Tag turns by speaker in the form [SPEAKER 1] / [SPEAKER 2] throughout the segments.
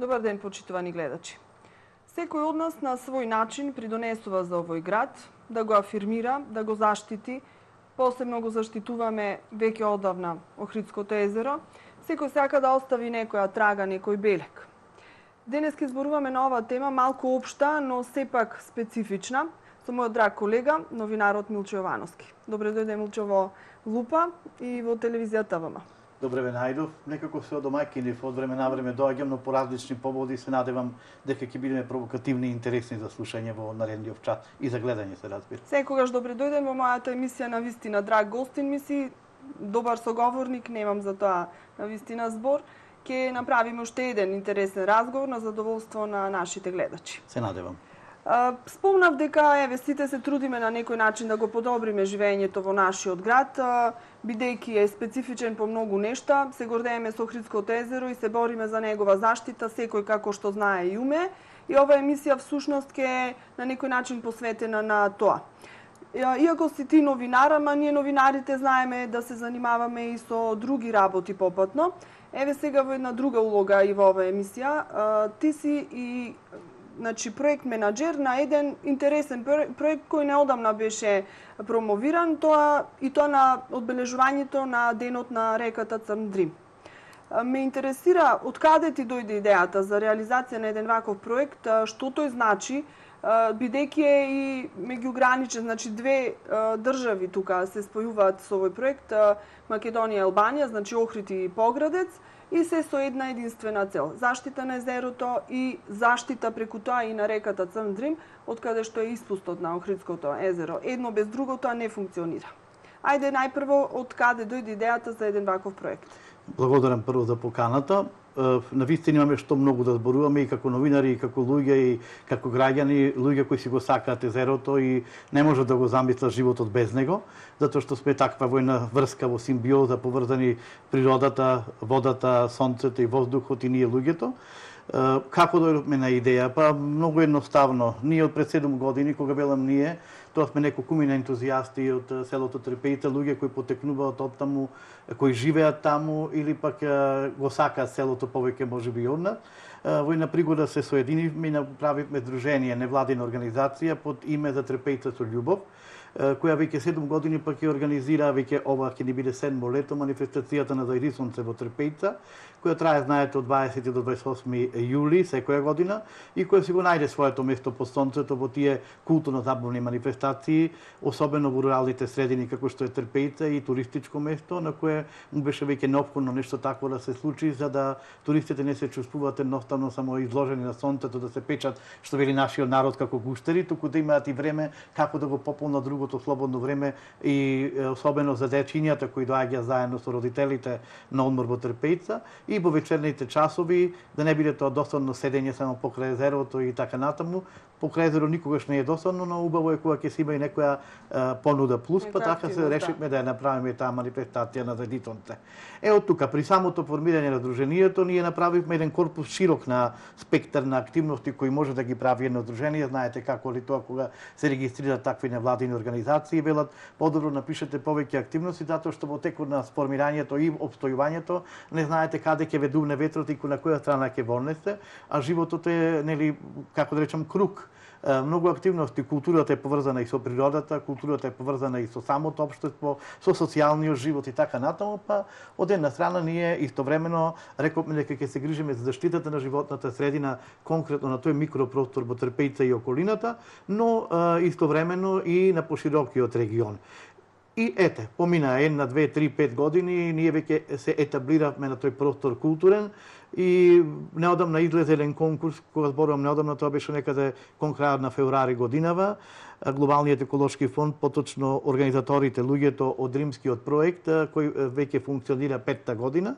[SPEAKER 1] Добар ден, почитувани гледачи. Секој од нас на свој начин придонесува за овој град, да го афирмира, да го заштити. Посебно го заштитуваме веќе одавна Охридското езеро. Секој сака да остави некоја трага, некој белег. Денес ќе зборуваме на оваа тема, малку општа, но сепак специфична, со мојот драг колега, новинарот Милчо Јовановски. Добре дојде, Милчо, во Лупа и во телевизијата ТВМ.
[SPEAKER 2] Добре ве најдов. Некако се одомаќинив од време на време доаѓам, но по различни поводи се надевам дека ќе бидеме провокативни и интересни за слушање во наредниот час и за гледање, се разбира.
[SPEAKER 1] Секогаш добре дојден во мојата емисија, на вистина драг гостин ми си, добар соговорник, немам за тоа на вистина збор. Ќе направиме уште еден интересен разговор на задоволство на нашите гледачи.
[SPEAKER 2] Се надевам.
[SPEAKER 1] Спомнав дека сите се трудиме на некој начин да го подобриме живењето во нашиот град, бидејќи е специфичен по многу нешта. Се гордееме со Охридското езеро и се бориме за негова заштита, секој како што знае и уме. И оваа емисија всушност ќе е на некој начин посветена на тоа. Иако си ти новинар, ама ние новинарите знаеме да се занимаваме и со други работи попатно. Сега во една друга улога и во оваа емисија. Ти си и проект менаџер на еден интересен проект кој неодамна беше промовиран, тоа на одбележувањето на денот на реката Црн Дрим. Ме интересира од каде ти дојде идејата за реализација на еден ваков проект, што тој значи, бидејќи е и меѓуграничен, значи две држави тука се спојуваат со овој проект, Македонија и Албанија, значи Охрид и Поградец, и се со една единствена цел – заштита на езерото и заштита преку тоа и на реката Црн Дрим, од каде што е испустот на Охридското езеро. Едно без друго тоа не функционира. Ајде најпрво од каде дојде идејата за еден ваков проект?
[SPEAKER 2] Благодарам прво за поканата. Навистина имаме што многу да зборуваме и како новинари, и како луѓе, и како граѓани, луѓе кои си го сакаат езерото и не можат да го замислат животот без него, затоа што сме таква во една врска, во симбиоза, поврзани природата, водата, сонцето и воздухот и ние луѓето. Како дојдовме на идеја? Многу едноставно. Ние од пред 7 години, кога велам ние, тоа сме неколку на ентузијасти од селото Трпејта, луѓе кои потекнуваат од таму, кои живеат таму или пак го сакаат селото повеќе можеби од нас. Во една пригода се соединивме и направивме здружение, невладина организација под име за Трпејта со љубов, која веќе 7 години пак ја организира, веќе ова ќе ни биде 7 лето, манифестацијата на Зајди сонце во Трпејца, која трае, знаете, од 20 до 28 јули секоја година и која си го најде своето место по сонцето во тие културно-забавни манифестации, особено во руралните средини како што е Трпејца и туристичко место, на кое му беше веќе неопходно нешто такво да се случи, за да туристите не се чувствуваат едноставно само изложени на сонцето, да се печат, што вели нашиот народ, како гуштери, туку да имаат и време како да го пополнат другото слободно време и особено за дечињата кои доаѓаат заедно со родителите на одмор во Трпејца и во вечерните часови, да не биде тоа досадно седење само покрај езерото и така натаму. Покрај езеро никогаш не е досадно, но убаво е кога ќе си има и некоја понуда плюс, па така се решивме да ја направиме таа манифестација на Зајдитонце. Од тука, при самото формирање на друженијето, ние направивме еден корпус широк на спектар на активности кои може да ги прави едно дружение. Знаете како ли тоа кога се регистрираат такви невладини организации, велат подобро напишете повеќе активности, затоа што во текот на сформирањето и обстојувањето не знаете каде ќе ве дувне ветрот и на која страна ќе вонесе, а животот е, нели, како да речам, круг. Многу активности, културата е поврзана и со природата, културата е поврзана и со самото општество, со социјалниот живот и така натаму, па од една страна ние истовремено рековме дека ќе се грижиме за заштитата на животната средина, конкретно на тој микропростор во Трпејца и околината, но истовремено и на поширокиот регион. И помина 1, 2, 3, 5 години, ние веќе се етаблиравме на тој простор културен и неодамна излезе еден конкурс, кога зборувам неодамна, тоа беше некаде кон крајот на февруари годинава, Глобалниот еколошки фонд, поточно организаторите, луѓето од римскиот проект, кој веќе функционира 5-та година.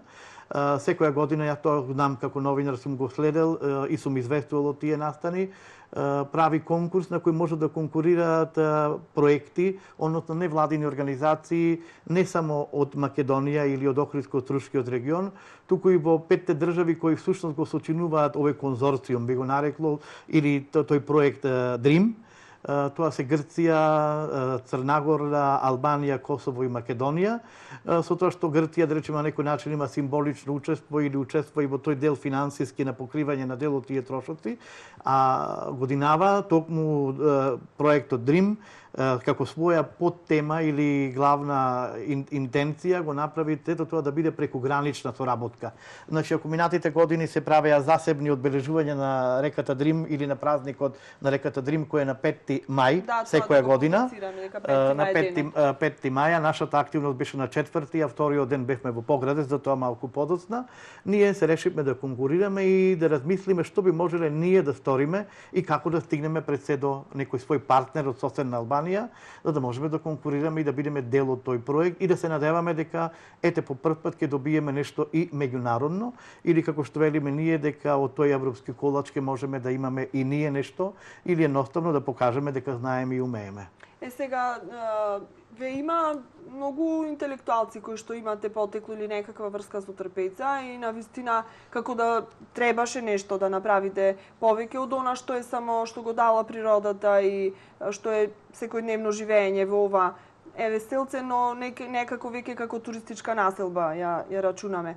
[SPEAKER 2] Секоја година, ја тоа знам како новинар, сум го следел и сум известувал од тие настани, прави конкурс на кој може да конкурираат проекти, односно невладини организации, не само од Македонија или од Охридско-Струшкиот регион, туку и во 5 држави кои всушност го сочинуваат овој конзорциум, би го нарекло, или тој проект Дрим, Тоа се Грција, Црна Гора, Албанија, Косово и Македонија. Со тоа што Грција, да речеме, на некој начин има символично учество или учество и во тој дел финансиски на покривање на дел од тие трошоци, а годинава токму проектот Дрим како своја подтема или главна интенција го направи тето тоа да биде прекогранична соработка. Значи, ако минатите години се правеа засебни одбележувања на реката Дрим или на празникот на реката Дрим кој е на 5 мај секоја година, на 5 мај, нашата активност беше на 4, а вториот ден бевме во Поградец, затоа малку подоцна. Ние се решивме да конкурираме и да размислиме што би можеле ние да сториме и како да стигнеме пред се до некој свој партнер од соседна Албанија, за да можеме да конкурираме и да бидеме дел од тој проект и да се надеваме дека ете по прв пат ќе добиеме нешто и меѓународно или како што велиме ние дека од тој европски колач ќе можеме да имаме и ние нешто или едноставно да покажеме дека знаеме и умееме.
[SPEAKER 1] Сега ве има многу интелектуалци кои што имате потекло или некаква врска со трпејца и на вистина како да требаше нешто да направите повеќе од она што е само што го дала природата и што е секојдневно живење во ова селце, но некако веќе како туристичка населба ја рачунаме.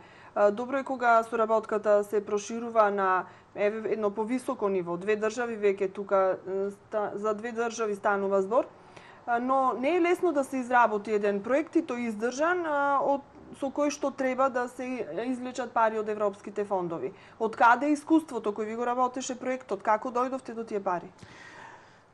[SPEAKER 1] Добро е кога соработката се проширува на едно повисоко ниво. Две држави веќе тука за две држави станува збор. Но не е лесно да се изработи еден проект и тој издржан со кој што треба да се извлечат пари од европските фондови. Од каде е искуството кој ви го работеше проектот? Како дојдовте до тие пари?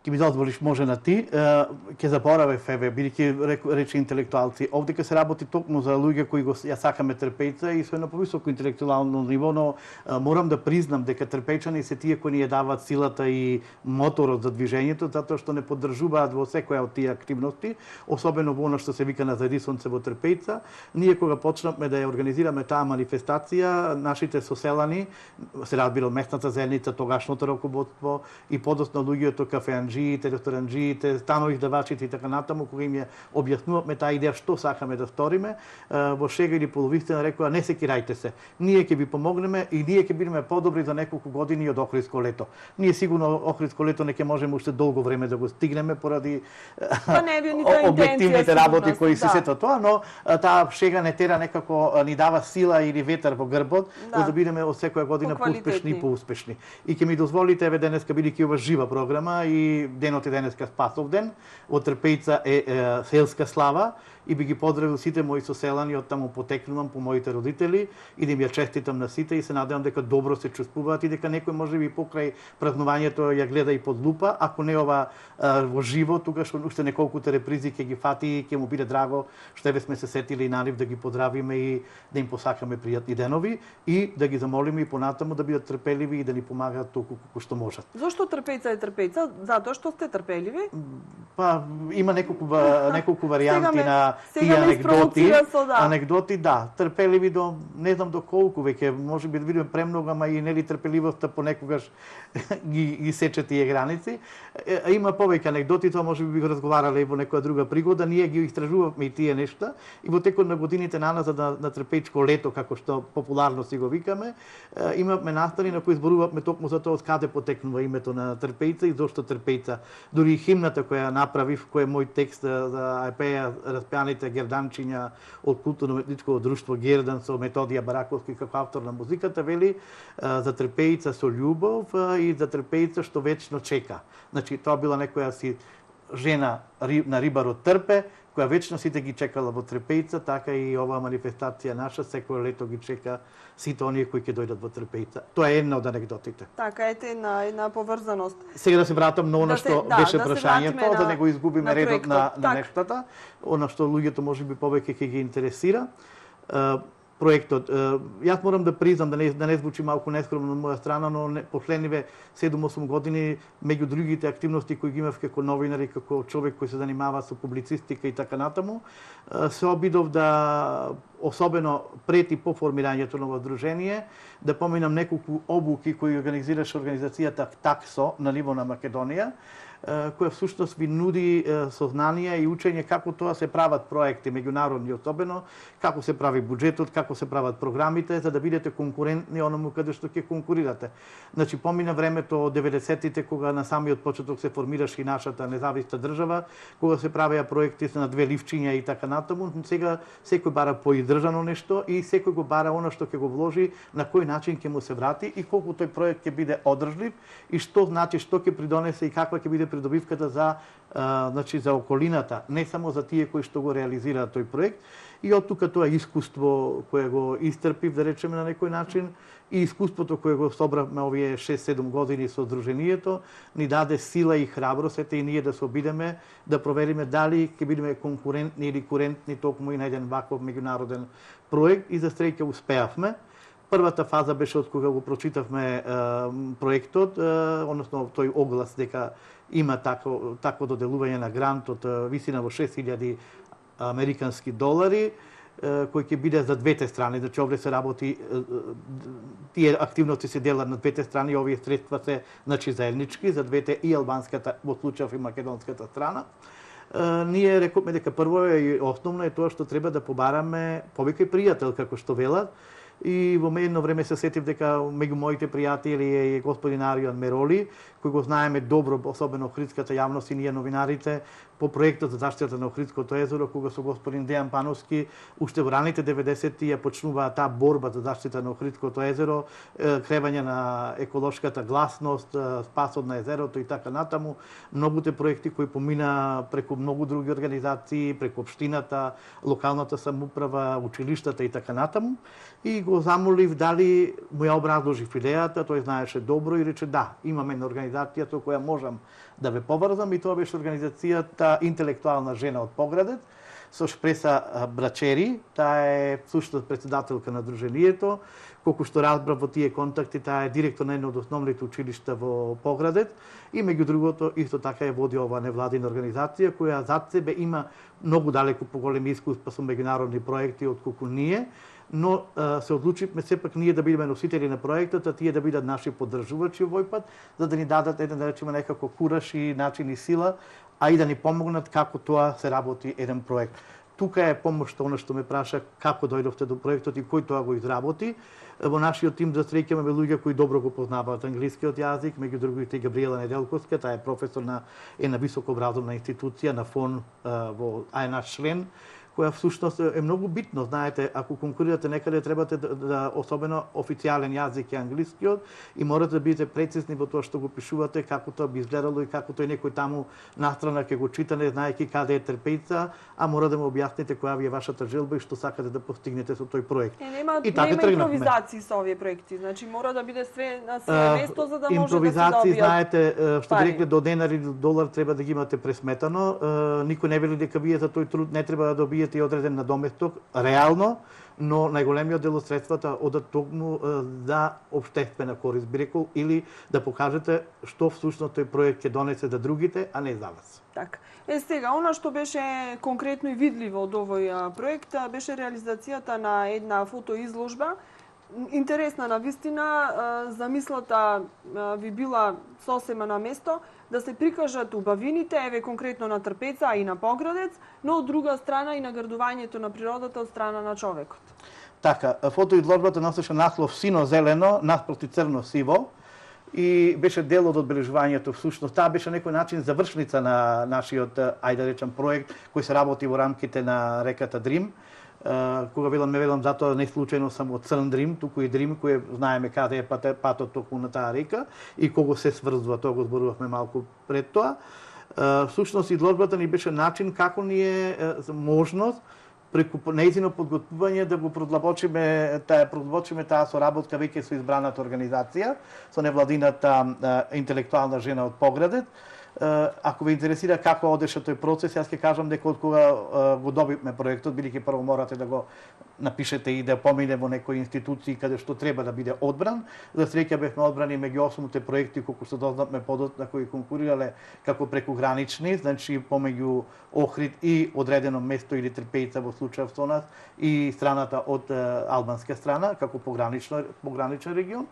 [SPEAKER 2] Ке ми дозволиш, може на ти, ќе заборавев, бидејќи рече интелектуалци, овде ќе се работи токму за луѓе кои ја сакаме трпејца и со едно повисоко интелектуално ниво, но морам да признам дека трпејчани се тие кои ни ја даваат силата и моторот за движењето, затоа што не поддржуваат во секоја од тие активности, особено во она што се вика на зади сонце во трпејца. Ние кога почнавме да ја организираме таа манифестација, нашите соселани, се разбира местната заедница, тогашното раководство и подоцна луѓето кафеанџи, ресторанџиите, станови издавачите и така натаму, кога им ја објаснувавме таа идеја што сакаме да сториме, во шега или полувистина рекоа не секирајте се. Ние ќе ви помогнеме и ние ќе бидеме подобри за неколку години од Охридско лето. Ние сигурно Охридско лето не ќе можеме уште долго време да го стигнеме поради објективните работи кои се сето тоа, но таа шега не тера некако ни дава сила или ветер во грбот, за да бидеме од секоја година поуспешни и поуспешни. И ќе ми дозволите еве денеска бидејќи ова жива програма и денот е денеска Спасов ден, од Трпејца е селска слава и би ги поздравил сите мои соселани, од таму потекнувам по моите родители и да им ја честитам на сите и се надевам дека добро се чувствуваат и дека некој може би покрај празнувањето ја гледа и под лупа, ако не ова во живо, тука што уште неколкуте репризи ќе ги фати и ќе му биде драго што еве сме се сетили и на нив да ги поздравиме и да им посакаме пријатни денови и да ги замолиме и понатаму да бидат трпеливи и да ни помагаат толку колку што можат.
[SPEAKER 1] Зошто Трпејца е Трпејца? Затоа што сте трпеливи?
[SPEAKER 2] Па има неколку варијанти на тие анегдоти. Анегдоти, да, трпеливи до не знам до колку веќе, може би да видиме премногу, ама и нели трпеливоста понекогаш ги сече тие граници. Има повеќе анегдоти, тоа може би го разговарале и во некоја друга пригода. Ние ги истражувавме и тие нешта и во текот на годините наназад на Трпејчко лето, како што популарно си го викаме, имавме настани на кои зборувавме токму за тоа од каде потекнува името на Трпејца и зошто Трпејца. Дури и химната која направив, кој е мој текст за пеја распеаните герданчиња од културно-уметничко друштво Гердан со Методија Бараковски како автор на музиката, вели за Трпејца со љубов и за Трпејца што вечно чека. Значи, тоа била некоја си жена на рибарот Трпе, која вечно сите ги чекала во Трпејца, така и оваа манифестација наша секој лето ги чека сите оние кои ќе дојдат во Трпејца. Тоа е една од анегдотите.
[SPEAKER 1] Така, ете една поврзаност.
[SPEAKER 2] Сега да се вратам на она што беше прашањето, да не го изгубиме редот на нештата, она што луѓето можеби повеќе ќе ги интересира. Проектот. Јас морам да признам, да не звучи малку нескромно на моја страна, но последниве 7-8 години, меѓу другите активности кои ги имав како новинар и како човек кој се занимава со публицистика и така натаму, се обидов да особено пред и по формирањето на одружение, да поминам неколку обуки кои организираше организацијата ТАКСО на ниво на Македонија, која всушност ви нуди сознание и учење како тоа се прават проекти меѓународни, особено како се прави буџетот, како се прават програмите, за да бидете конкурентни оному каде што ќе конкурирате. Значи помина времето од 90-тите кога на самиот почеток се формираше и нашата независна држава, кога се правеа проекти на две ливчиња и така натаму. Сега секој бара поиздржано нешто и секој го бара она што ќе го вложи, на кој начин ќе му се врати и колку тој проект ќе биде одржлив и што значи што ќе придонесе и каква ќе биде придобивката за значи за околината, не само за тие кои што го реализираат тој проект. И од тука тоа искуство кое го истрпив, да речеме на некој начин, и искуството кое го собравме овие 6-7 години со Сдруженијето, ни даде сила и храброст и ние да се обидеме да провериме дали ќе бидеме конкурентни или курентни токму и на еден ваков меѓународен проект и за среќа успеавме. Првата фаза беше од кога го прочитавме проектот, односно тој оглас дека има такво доделување на грант од висина во 6000 американски долари, кој ќе биде за двете страни. Значи, овде се работи, тие активности се делат на двете страни, овие средства се значи заеднички за двете и албанската, во случајов и македонската страна. Ние рековме дека прво и основно е тоа што треба да побараме повеќе пријател, како што велат. И во едно време се сетив дека меѓу моите пријатели е господин Арион Мероли, кој го знаеме добро, особено охридската јавност и ние новинарите, по проектот за заштита на Охридското езеро, кога со господин Дејан Пановски уште во раните 90-ти ја почнуваа таа борба за заштита на Охридското езеро, кревање на еколошката гласност, спасот на езерото и така натаму. Многуте проекти кои помина преку многу други организации, преку општината, локалната самоуправа, училиштата и така натаму. И го замолив дали му ја образложив идејата, тој знаеше добро и рече да, имаме една организација со која можам да ве поврзам и тоа беше организацијата Интелектуална жена од Поградец со Шпреса Брачери, таа е всушност председателка на Сдруженијето. Колку што разбрав во тие контакти, таа е директор на едно од основните училишта во Поградец и меѓу другото исто така е води оваа невладина организација која зад себе има многу далеку поголеми искуства со меѓународни проекти отколку ние, но се одлучивме сепак ние да бидеме носители на проектот, а тие да бидат наши поддржувачи овој пат, за да ни дадат еден, да речеме, некако кураж и начин и сила, а и да ни помогнат како тоа се работи еден проект. Тука е помошта, она што ме праша, како дојдовте до проектот и кој тоа го изработи. Во нашиот тим за среќа имаме луѓе кои добро го познаваат англискиот јазик, меѓу другите Габриела Неделковска, таа е професор на една високообразовна институција на ФОН во наш член, која всушност е многу битно. Знаете, ако конкурирате некаде, требате да особено официјален јазик е англискиот и морате да бидете прецизни во тоа што го пишувате, како тоа би изгледало и како тој некој таму настрана ќе го чита, не знаејќи каде е трпејца, а мора да му објасните која ви е вашата желба и што сакате да постигнете со тој проект.
[SPEAKER 1] Нема импровизации со овие проекти, значи мора да биде све на свое место за да може да се
[SPEAKER 2] импровизации,
[SPEAKER 1] добијат.
[SPEAKER 2] знаете, што би рекле до денар или до долар треба да ги имате пресметано. Никој не вели дека вие за тој труд не треба да добиете и одреден надоместок, реално, но најголемиот дел од средствата одат токму за општествена корист, би рекол, или да покажете што всушност тој проект ќе донесе за другите, а не за вас.
[SPEAKER 1] Така. Сега, она што беше конкретно и видливо од овој проект беше реализацијата на една фотоизложба. Интересна на вистина, замислата ви била сосема на место да се прикажат убавините, еве конкретно на Трпеца, а и на Поградец, но од друга страна и наградувањето на природата од страна на човекот.
[SPEAKER 2] Така, фотоизложбата носеше наслов сино-зелено наспроти црно-сиво и беше дел од одбележувањето. Всушност, таа беше некој начин завршница на нашиот, ајде да речам, проект кој се работи во рамките на реката Дрим. Кога велам затоа не случајно само Црн Дрим, туку и Дрим, кој знаеме каде е патот току на таа река и кого се сврзува, тоа го зборувавме малку пред тоа. Всушност, изложбата ни беше начин како ние можност преку нејзино подготвување да го продлабочиме таа соработка веќе со избраната организација, со невладината Интелектуална жена од Поградец, Ако ве интересира како одеше тој процес, јас ќе кажам дека од кога го добивме проектот, бидејќи прво морате да го напишете и да помине во некои институции каде што треба да биде одбран. За среќа бевме одбрани меѓу 8 проекти колку што дознавме подоцна кои конкурирале како прекугранични, значи помеѓу Охрид и одредено место или Трпејца во случајов со нас и страната од албанска страна како пограничен регион.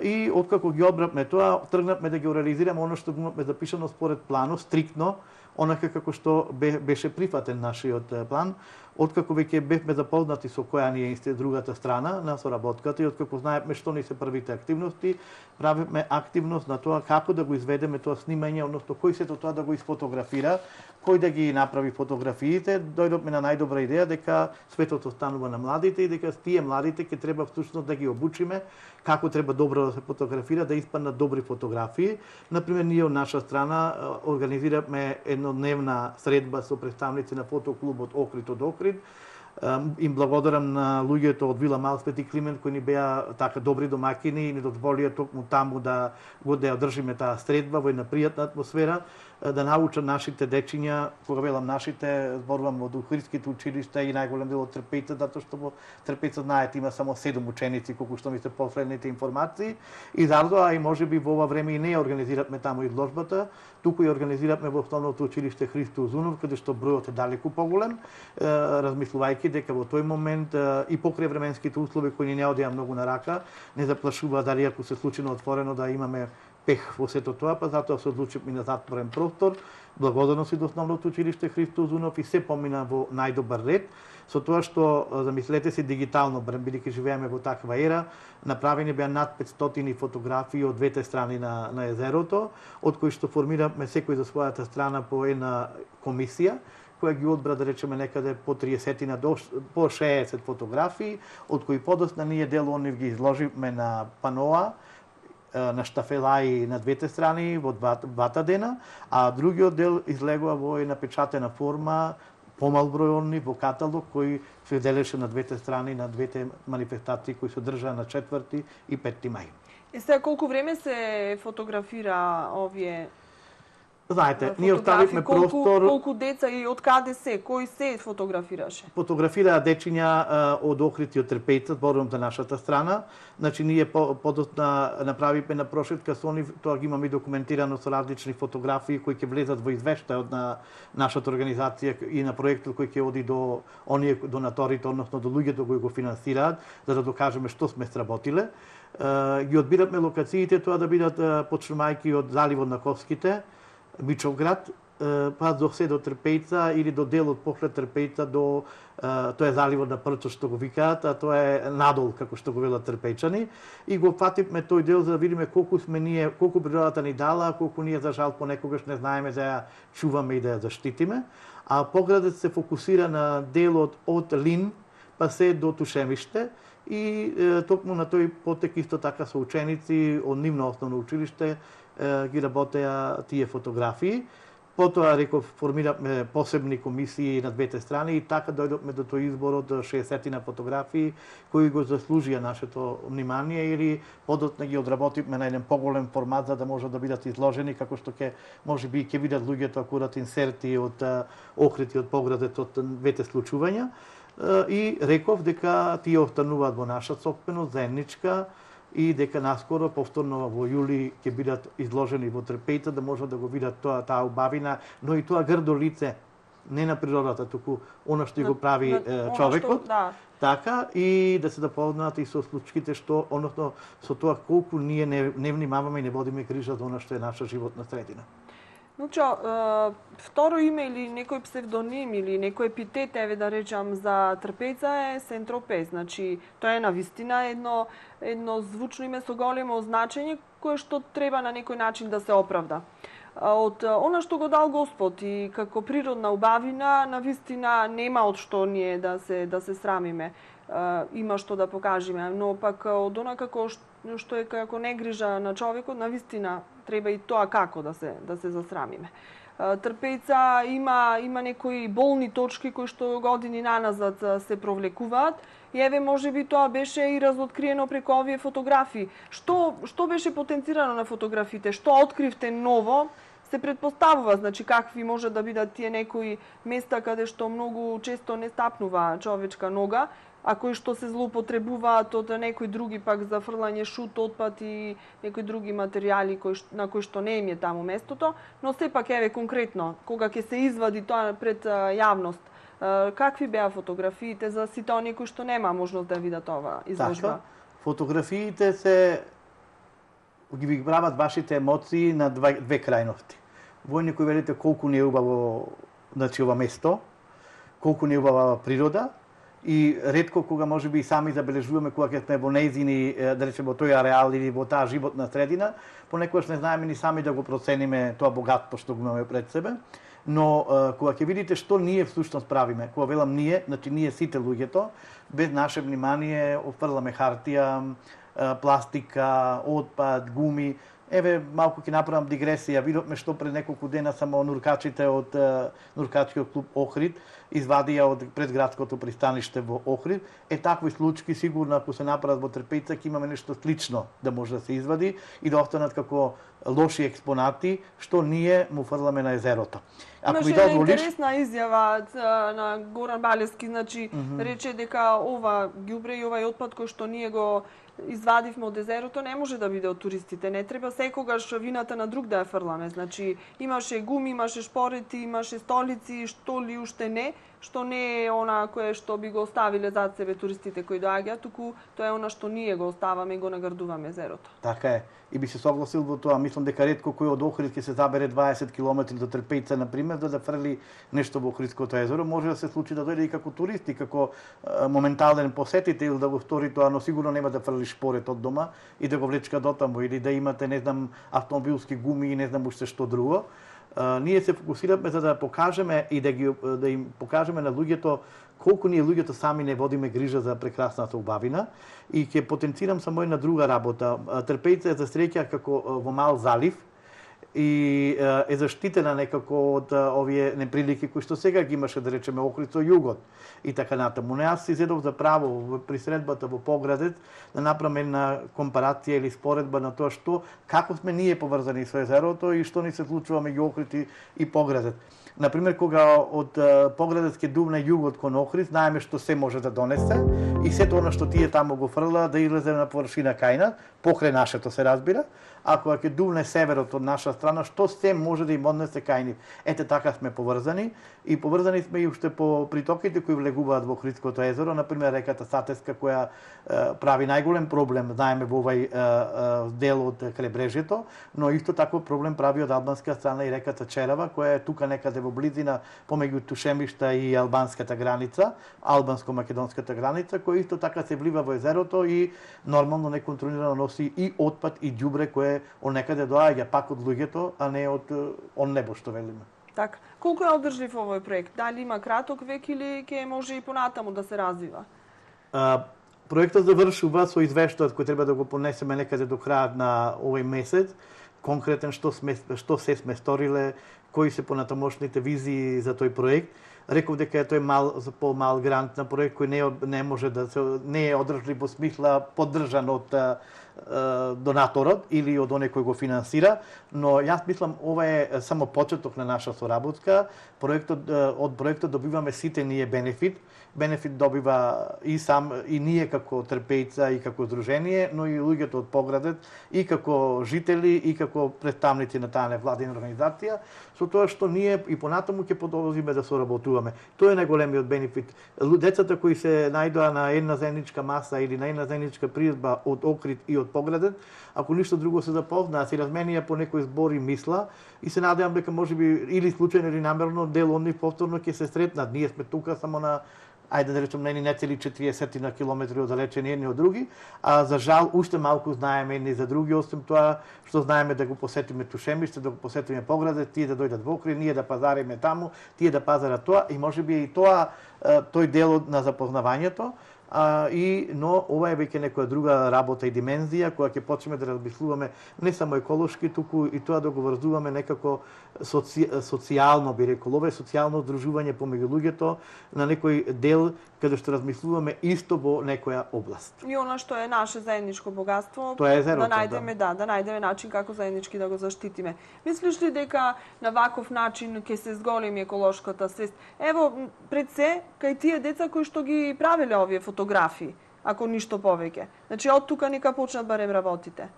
[SPEAKER 2] И откако ги одбравме тоа, тргнавме да ги реализираме она што го имавме запишано според планот, стриктно, онака како што беше прифатен нашиот план. Откако веќе бевме запознати со која ни е другата страна на соработката и откако знаевме што ни се првите активности, правевме активност на тоа како да го изведеме тоа снимање, односно кој сето тоа да го изфотографира, кој да ги направи фотографиите. Дојдовме на најдобра идеја дека светот останува на младите и дека тие младите ќе треба всушност да ги обучиме како треба добро да се фотографира, да испаднат добри фотографии. Например, ние од наша страна организираме еднодневна средба со представници на фотоклубот Охрид од Охрид. Им благодарам на луѓето од Вила Малспет и Климент кои ни беа така добри домакини и ни дозволија токму таму да го одржиме таа средба во една пријатна атмосфера, да научат нашите дечиња, кога велам нашите, зборувам од Охридските училишта и најголем дел од Трпејца, затоа што во Трпејца знаете има само 7 ученици, колку што ми се последните информации, и затоа и можеби во ова време и не организиравме таму изложбата, туку ја организиравме во основното училиште Христо Узунов, каде што бројот е далеку поголем, размислувајќи дека во тој момент и покрај временските услови кои ни не одеа многу на рака, не заплашува дали ако се случи на отворено да имаме пех во сето тоа, па затоа се одлучивме на затворен простор. Благодарност и до основното училиште Христо Узунов и се помина во најдобар ред, со тоа што, замислете се, дигитално, бидејќи живееме во таква ера, направени беа над 500 фотографии од двете страни на езерото, од кои што формиравме секој за својата страна по една комисија, која ги одбра, да речеме, некаде по 30 до по 60 фотографии, од кои подосна ние дел од нив ги изложивме на паноа, на штафелаи на двете страни во двата дена, а другиот дел излегува во една печатена форма, помал број од нив во каталог кој се делеше на двете страни на двете манифестации кои се одржаа на 4 и 5 мај.
[SPEAKER 1] И сега колку време се фотографира овие?
[SPEAKER 2] Знаете, ние оставивме простор...
[SPEAKER 1] Колку деца и од каде се? Кој се фотографираше?
[SPEAKER 2] Фотографираа дечиња од Охрид и од Трпејца, зборувам за нашата страна. Значи, ние подоцна направивме на прошетка со нив, тоа ги имаме документирано со различни фотографии кои ќе влезат во извештајот на нашата организација и на проектот кој ќе оди до оние донаторите, односно до луѓето кои го финансираат, за да докажеме што сме сработиле. Ги одбиравме локациите, тоа да бидат почнувајќи од заливот на Ковските, Бичовград, па до се до Трпејца или до делот покрај Трпејца до тоа е заливот на Прчо што го викаат, а тоа е надол како што го велат трпејчани, и го фативме тој дел за да видиме колку сме ние, колку природата ни дала, колку ние за жал понекогаш не знаеме да ја чуваме и да ја заштитиме, а погледот се фокусира на делот од Лин па се до Тушемиште и токму на тој потек исто така со ученици од нивно основно училиште ги работеа тие фотографии. Потоа, реков, формиравме посебни комисии на двете страни и така дојдовме до тој избор од 60 на фотографии кои го заслужија нашето внимание или подоцна ги одработивме на еден поголем формат за да може да бидат изложени, како што можеби ќе видат луѓето акурат инсерти од Охрид и од поградот од двете случувања. И реков дека тие остануваат во наша собственост, заедничка, и дека наскоро, повторно во јули, ќе бидат изложени во Трпејца, да можат да го видат таа убавина, но и тоа грдо лице, не на природата, туку она што го прави човекот. Така, и да се запознаат и со случките што, односно, со тоа колку ние не внимаваме и не водиме грижа за она што е наша животна средина.
[SPEAKER 1] Милчо, второ име или некој псевдоним или некој епитет, еве да речам, за Трпејца е Сентропез. Значи, тоа е навистина едно звучно име со големо значење, кое што треба на некој начин да се оправда. Од она што го дал Господ и како природна убавина, навистина нема од што ние да се срамиме. Има што да покажеме, но пак од она како што е како негрижа на човекот, навистина треба и тоа како да се засрамиме. Трпејца има некои болни точки кои што години наназад се провлекуваат и еве можеби тоа беше и разоткриено преку овие фотографии. Што беше потенцирано на фотографите? Што откривте ново се предпоставува, значи какви може да бидат тие некои места каде што многу често не стапнува човечка нога, а кои што се злоупотребуваат од некои други пак за фрлање шут, отпад и некои други материјали на кои што не им е таму местото, но сепак еве конкретно кога ќе се извади тоа пред јавност, какви беа фотографиите за сите оние кои што нема можност да видат ова изложба?
[SPEAKER 2] Фотографиите се ги прават вашите емоции на две крајности. Во некои велите колку не е убаво, значи, ова место, колку не е убава природа, и ретко кога може би и сами забележуваме кога ќе сме во нејзини, да речеме, во тој ареал или во таа животна средина, понекогаш не знаеме ни сами да го процениме тоа богатство што го имаме пред себе. Но кога ќе видите што ние всушност правиме, кога велам ние, значи ние сите луѓето, без наше внимание офрламе хартија, пластика, отпад, гуми. Еве, малку ќе направам дигресија. Видовме што пред неколку дена само нуркачите од нуркачкиот клуб Охрид извадија од предградското пристаниште во Охрид. Такви случаи сигурно ако се направат во Трпејца ќе имаме нешто слично да може да се извади и да останат како лоши експонати што ние му фрламе на езерото.
[SPEAKER 1] Ако ми дозволиш, интересна изјава на Горан Балевски, значи рече дека ова ѓубре и овај отпад кој што ние го извадивме од езерото не може да биде од туристите. Не треба секогаш вината на друг да ја фрламе. Значи имаше гуми, имаше шпорети, имаше столици, што ли уште не, што не е она кое што би го оставиле зад себе туристите кои доаѓаат, туку тоа е она што ние го оставаме и го наградуваме езерото.
[SPEAKER 2] Така е. И би се согласил во тоа. Мислам дека ретко кој од Охрид ќе се забере 20 км до Трпејца, например, да фрли нешто во Охридското езеро. Може да се случи да дојде и како турист, и како моментален посетител да го стори тоа, но сигурно нема да фрли шпорет од дома и да го влечка дотаму, или да имате, не знам, автомобилски гуми и не знам уште што друго. Ние се фокусираме за да покажеме и да им покажеме на луѓето колку ние луѓето сами не водиме грижа за прекрасната убавина, и ќе потенцирам само една друга работа. Трпејца е за среќа како во мал залив и е заштитена некако од овие неприлики кои што сега ги имаше, да речеме, Охрид со југот и така натаму. Не, аз си зедов за право при средбата во Поградец да направам една компарација или споредба на тоа што како сме ние поврзани со езерото и што ни се случува меѓу Охрид и Поградец. Например, кога од Поградец ќе дувне југот кон Охрид, знаеме што се може да донесе и сето она што тие таму го фрла да излезе на површина кајна, покрај нашето се разбира, а кога ќе дувне северот од наша страна, што се може да им однесе кај нив. Ете така сме поврзани и поврзани сме и уште по притоките кои влегуваат во Охридското езеро, например реката Сатеска која прави најголем проблем, знаеме, во овај дел од кребрежјето, но исто тако проблем прави од албанска страна и реката Черава, која е тука некаде во близина помеѓу Тушемишта и албанската граница, албанско-македонската граница, која исто така се влива во езерото и нормално неконтролирано носи и отпад и ѓубре кое од некаде доаѓа пак од луѓето, а не од небо што велиме.
[SPEAKER 1] Така. Колку е одржлив овој проект? Дали има краток век или ќе може и понатаму да се развива?
[SPEAKER 2] Проектот завршува со извештајот кој треба да го понесеме некаде до крајот на овој месец, конкретен што се сме сториле, кои се понатамошните визии за тој проект. Реков дека тој по-мал грант на проект кој не може да се не е одржлив во смисла поддржан од донаторот или од оној кој го финансира, но јас мислам ова е само почеток на наша соработка. Од проектот добиваме сите ние бенефит. Бенефит добива и ние како Трпејца и како здружение, но и луѓето од Поградец и како жители и како представници на таа невладина организација, со тоа што ние и понатаму ќе продолжиме да соработуваме. Тоа е најголемиот бенефит. Децата кои се најдоа на една заедничка маса или на една заедничка пријазба од Охрид и од Поградец, ако ништо друго се запознаат, се разменија по некој збор и мисла и се надевам дека можеби или случајно или намерно дел од нив повторно ќе се сретнат. Ние сме тука само на ајде да речем не цели 40 на километри оддалечени едни од други, а за жал уште малку знаеме едни за други, освен тоа што знаеме да го посетиме Тушемиште, да го посетиме Поградец, тие да дојдат во Охрид, ние да пазариме таму, тие да пазарат тоа и можеби и тоа тој дел на запознавањето, но ова е веќе некоја друга работа и димензија која ќе почнеме да размислуваме не само еколошки, туку и тоа да го врзуваме некако социјално, би рекол. Ова е социјално здружување помеѓу луѓето на некој дел каде што размислуваме исто во некоја област.
[SPEAKER 1] И она што е наше заедничко богатство,
[SPEAKER 2] Тоа е езерото,
[SPEAKER 1] да најдеме да најдеме начин како заеднички да го заштитиме. Мислиш ли дека на ваков начин ќе се зголеми еколошката свест? Ево, пред се, кај тие деца кои што ги правеле овие фотографии, ако ништо повеќе. Значи, од тука нека почнат барем работите.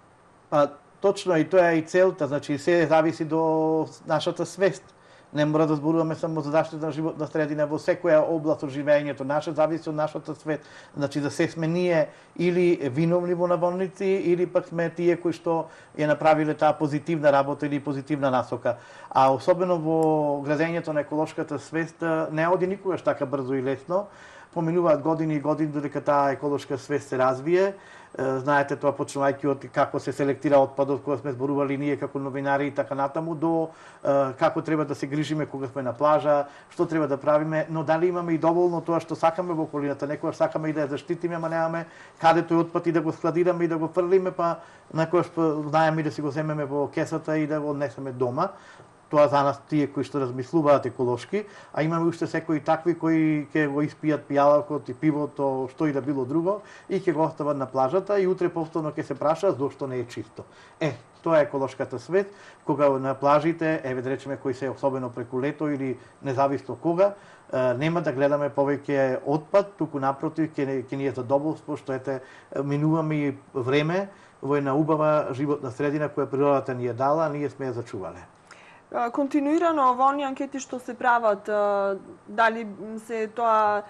[SPEAKER 2] Точно, и тоа е и целта, значи се зависи до нашата свест. Не мора да зборуваме само за заштита на животна средина во секоја област од живењето. Наше зависи од нашата свет. Значи да се сме ние или виновни во наводници, или пак сме тие кои што ја направиле таа позитивна работа или позитивна насока. А особено во градењето на еколошката свест не оди никогаш така брзо и лесно. Поминуваат години и години додека таа еколошка свест се развие. Знаете тоа почнувајќи од како се селектира отпадот, кога сме зборували ние како новинари и така натаму, до како треба да се грижиме кога сме на плажа, што треба да правиме, но дали имаме и доволно тоа што сакаме во околината, некогаш сакаме и да ја заштитиме, ама немаме каде тој отпад и да го складираме и да го фрлиме, па некогаш знаеме и да си го земеме во кесата и да го однесеме дома. Тоа за нас тие кои што размислуваат еколошки, а имаме уште секои такви кои ќе го испијат пијалакот и пивото, што и да било друго, и ќе го остават на плажата и утре повторно ќе се прашаат зошто не е чисто. Тоа е еколошката свет, кога на плажите, да речеме кои се особено преку лето или независно кога, нема да гледаме повеќе отпад, туку напротив ќе ни е задоволство што минуваме и време во една убава животна средина која природата ни е дала, а ние сме ја зачувале.
[SPEAKER 1] Континуирано во оние анкети што се прават, дали се тоа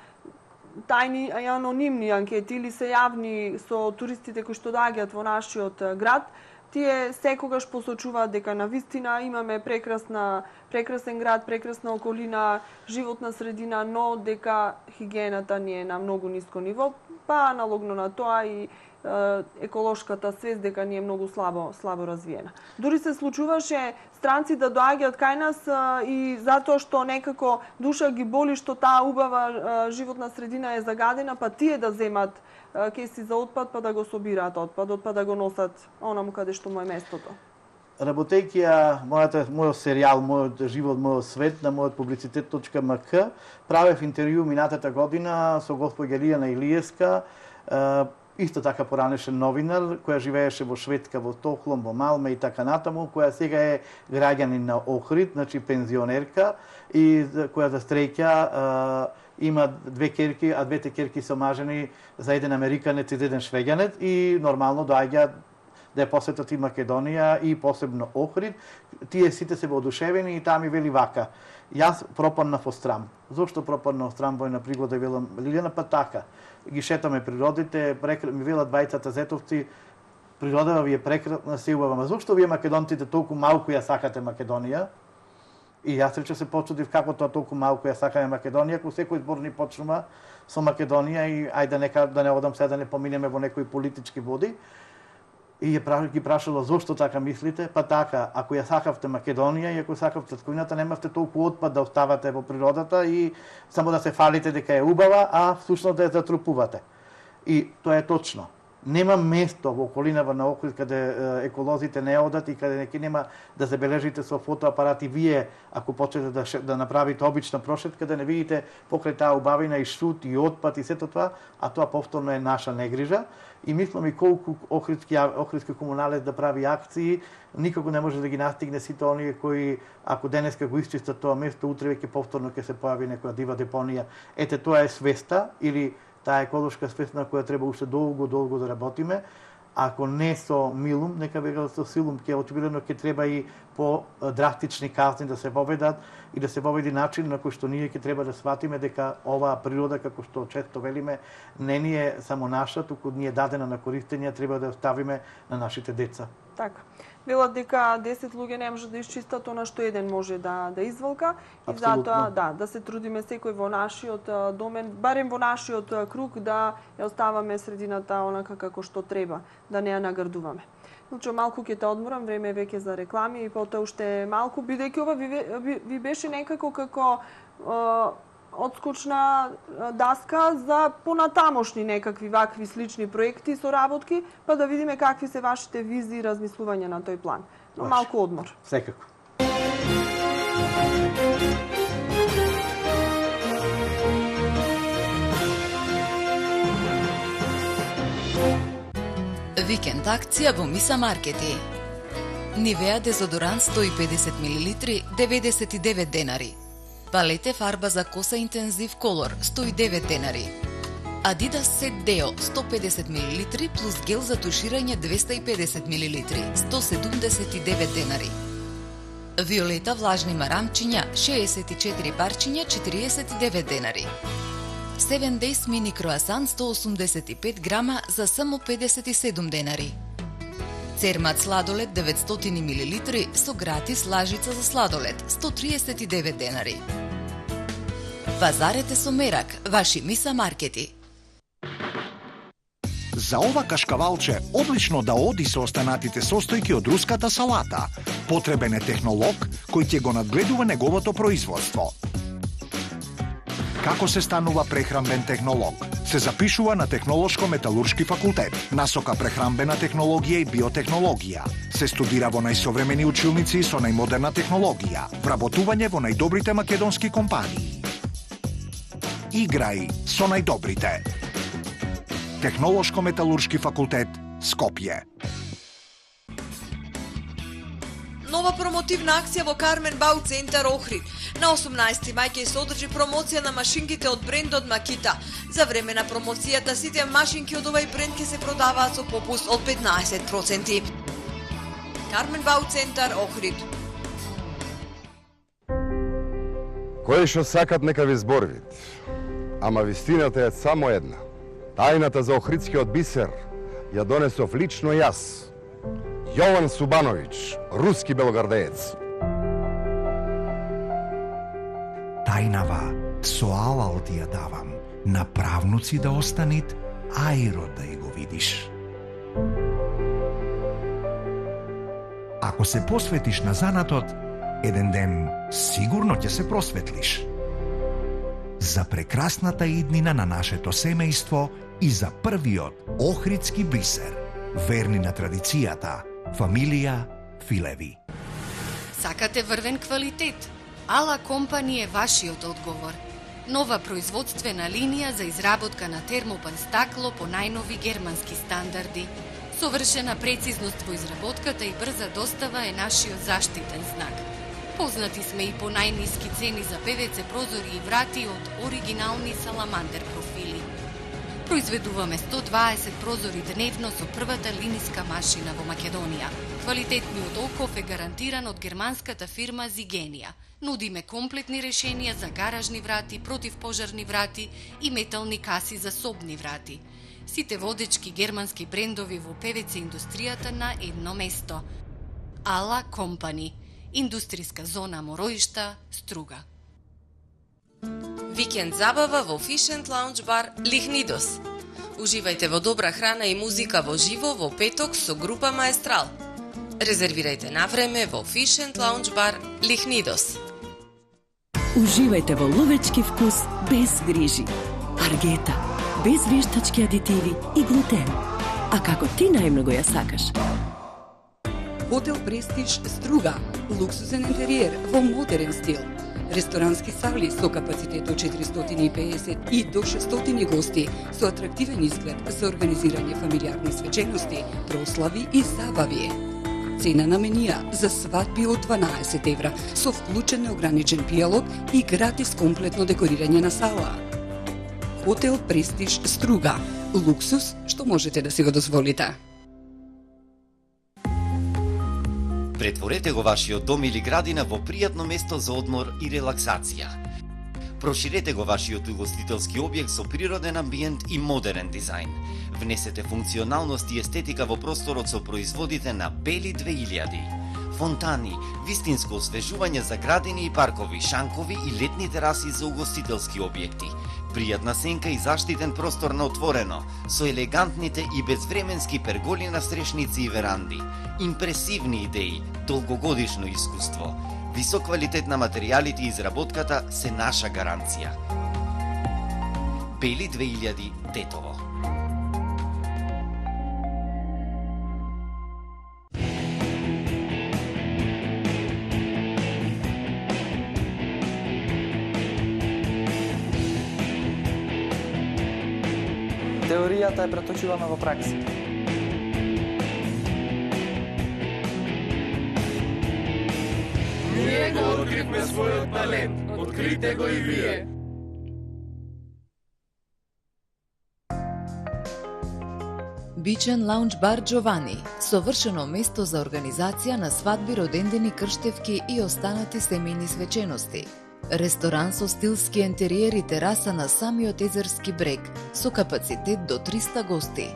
[SPEAKER 1] тајни и анонимни анкети или се јавни со туристите кои што доаѓаат во нашиот град, тие секогаш посочуваат дека навистина имаме прекрасен град, прекрасна околина, животна средина, но дека хигиената ни е на многу ниско ниво, па аналогно на тоа и еколошката свест дека ни е многу слабо развиена. Дури се случуваше странци да доаѓаат кај нас и затоа што некако душа ги боли што таа убава животна средина е загадена, па тие да земат кеси за отпад, па да го собираат отпадот, па да го носат онаму каде што му е местото.
[SPEAKER 2] Работејќи мојот серијал, мојот живот, мојот свет на мојот publicitet.mk, правев интервју минатата година со госпоѓа Лијана Илиевска, исто така поранешен новинар, која живееше во Шведска, во Стокхолм, во Малме и така натаму, која сега е граѓанин на Охрид, значи пензионерка, и која за стреќа има две керки, а двете керки се омажени за еден американец и за еден швеѓанец и нормално доаѓа да ја посетат и Македонија и посебно Охрид. Тие сите се воодушевени и таа ми вели вака: јас пропаднав во Страм. Зошто пропаднав во Страм во една пригода, велам Лилјана, па така. Ги шетаме природите, ми велат двајцата зетовци, природава ви е прекрасна, се убава. Ма зошто вие македонците толку малку ја сакате Македонија? И јас рече се почудив како тоа толку малку ја сакаме Македонија, ако секој збор ни почнува со Македонија и ајде нека да не одам сега да не поминеме во некои политички води. И ги прашала зошто така мислите? Па така, ако ја сакавте Македонија и ако сакавте татковината, немавте толку отпад да оставате во природата и само да се фалите дека е убава, а всушност да ја затрупувате. И тоа е точно. Нема место во околинава на Охрид каде еколозите не одат и каде нема да забележите со фотоапарати вие, ако почнете да направите обична прошетка, да не видите покрај таа убавина и шут и отпад и сето тоа, а тоа повторно е наша негрижа. И мислам и колку охридски комуналец да прави акции, никако не може да ги настигне сите оние кои, ако денеска го исчистат тоа место, утре веќе повторно ќе се појави некоја дива депонија. Тоа е свеста или таа еколошка свест на која треба уште долго да работиме. Ако не со милум, нека веќе со силум, очигледно ќе треба и по драстични казни да се воведат и да се воведи начин на кој што ние ќе треба да сватиме дека оваа природа, како што често велиме, не ни е само наша, туку ни е дадена на користење, треба да оставиме на нашите деца.
[SPEAKER 1] Така. Велат дека 10 луѓе не може да исчистат она што еден може да изволка и затоа да се трудиме секој во нашиот домен, барем во нашиот круг да ја оставаме средината онака како што треба, да не ја нагрдуваме. Лучо, малку ќе те одморам, време е веќе за реклами и потоа уште малку, бидејќи ова ви беше некако како одскочна даска за понатамошни некакви вакви слични проекти и соработки, па да видиме какви се вашите визии и размислувања на тој план. Но малку одмор.
[SPEAKER 2] Секако.
[SPEAKER 3] Викенд акција во Миса Маркети. Нивеа дезодорант 150 мл 99 денари. Палете фарба за коса интензив колор 109 денари. Адидас сет Део 150 мл плюс гел за туширање 250 мл 179 денари. Виолета влажни марамчиња 64 парчиња 49 денари. 7 Days мини круасан 185 грама за само 57 денари. Цермат сладолед 900 мл со гратис лажица за сладолед 139 денари. Пазарете со мерак, ваши Миса Маркети.
[SPEAKER 4] За ова кашкавалче одлично да оди со останатите состојки од руската салата. Потребен е технолог кој ќе го надгледува неговото производство. Како се станува прехранбен технолог? Се запишува на Технолошко-металуршки факултет, насока прехранбена технологија и биотехнологија. Се студира во најсовремени училници со најмодерна технологија, вработување во најдобрите македонски компании. Играј со најдобрите. Технолошко-металуршки факултет, Скопје.
[SPEAKER 5] Нова промотивна акција во Кармен Бау центар Охрид. На 18 мај ќе се одржи промоција на машинките од брендот Макита. За време на промоцијата сите машинки од овај бренд ќе се продаваат со попуст од 15%. Кармен Бау центар Охрид.
[SPEAKER 6] Кои што сакат нека ви зборвит, ама вистината е само една. Тајната за охридскиот бисер ја донесов лично јас, Јован Субановиќ, руски белогардеец.
[SPEAKER 4] Тајнава, со алал ти ја давам, на правнуци да останит, ајро да ја го видиш. Ако се посветиш на занатот, еден ден сигурно ќе се просветлиш. За прекрасната иднина на нашето семејство и за првиот охридски бисер, верни на традицијата, фамилија Филеви.
[SPEAKER 7] Сакате врвен квалитет? Ала Компани е вашиот одговор. Нова производствена линија за изработка на термопан стакло по најнови германски стандарди. Совршена прецизност во изработката и брза достава е нашиот заштитен знак. Познати сме и по најниски цени за ПВЦ прозори и врати од оригинални саламандер профили. Произведуваме 120 прозори дневно со првата линиска машина во Македонија. Квалитетниот оков е гарантиран од германската фирма Зигенија. Нудиме комплетни решенија за гаражни врати, противпожарни врати и метални каси за собни врати. Сите водечки германски брендови во ПВЦ индустријата на едно место. Ала Компани. Индустријска зона Мороишта, Струга.
[SPEAKER 5] Викенд забава во Fish and Lounge бар Лихнидос. Уживајте во добра храна и музика во живо во петок со група Маестрал. Резервирајте на време во Fish and Lounge бар Лихнидос.
[SPEAKER 8] Уживајте во ловечки вкус без грижи. Аргета, без вештачки адитиви и глутен. А како ти најмногу ја сакаш?
[SPEAKER 9] Хотел Престиж Струга. Луксузен интериер во модерен стил. Ресторански сали со капацитет од 450 и до 600 гости, со атрактивен изглед за организирање фамилиарни свечености, прослави и забави. Цена на менија за свадби од 12 евра, со вклучен неограничен пијалок и гратис комплетно декорирање на сала. Хотел Престиж Струга. Луксус што можете да си го дозволите.
[SPEAKER 10] Претворете го вашиот дом или градина во пријатно место за одмор и релаксација. Проширете го вашиот угостителски објект со природен амбиент и модерен дизајн. Внесете функционалност и естетика во просторот со производите на Бели 2000. Фонтани, вистинско освежување за градини и паркови, шанкови и летни тераси за угостителски објекти. Пријатна сенка и заштитен простор на отворено, со елегантните и безвременски перголи на стрешници и веранди. Импресивни идеи, долгогодишно искуство. Висок квалитет на материјалите и изработката се наша гаранција. Бели 2000 Тетово.
[SPEAKER 11] Теоријата е преточувана во пракса.
[SPEAKER 12] Ние го откривме својот талент. Открите го и вие.
[SPEAKER 3] Бичен лаунж бар Джовани, совршено место за организација на свадби, родендени, крштевки и останати семејни свечености. Ресторан со стилски ентериер и тераса на самиот езерски брег, со капацитет до 300 гости.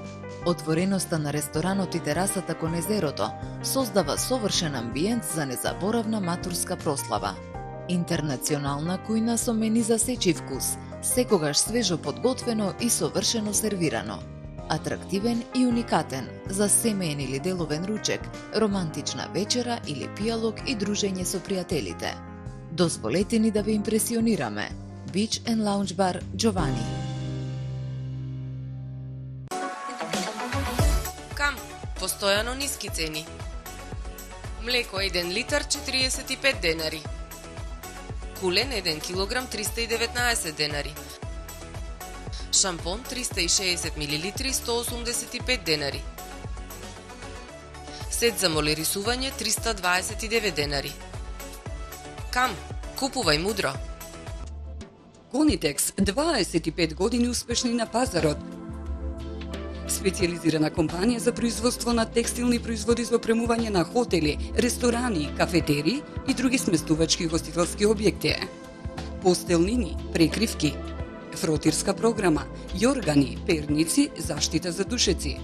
[SPEAKER 3] Отвореноста на ресторанот и терасата кон езерото создава совршен амбиент за незаборавна матурска прослава. Интернационална кујна со мени за сечи вкус, секогаш свежо подготвено и совршено сервирано. Атрактивен и уникатен за семеен или деловен ручек, романтична вечера или пијалок и дружење со пријателите. Дозволете ни да ве импресионираме. Beach and Lounge Bar Giovanni.
[SPEAKER 13] Кам, постојано ниски цени. Млеко 1 литар 45 денари. Кулен 1 килограм 319 денари. Шампон 360 милилитри 185 денари. Сет за молерисување 329 денари. Кам, купувај мудро.
[SPEAKER 9] Гонитекс, 25 години успешни на пазарот. Специјализирана компанија за производство на текстилни производи за опремување на хотели, ресторани, кафетери и други сместувачки и гостителски објекти. Постелнини, прекривки, фротирска програма, јоргани, перници, заштита за душеци,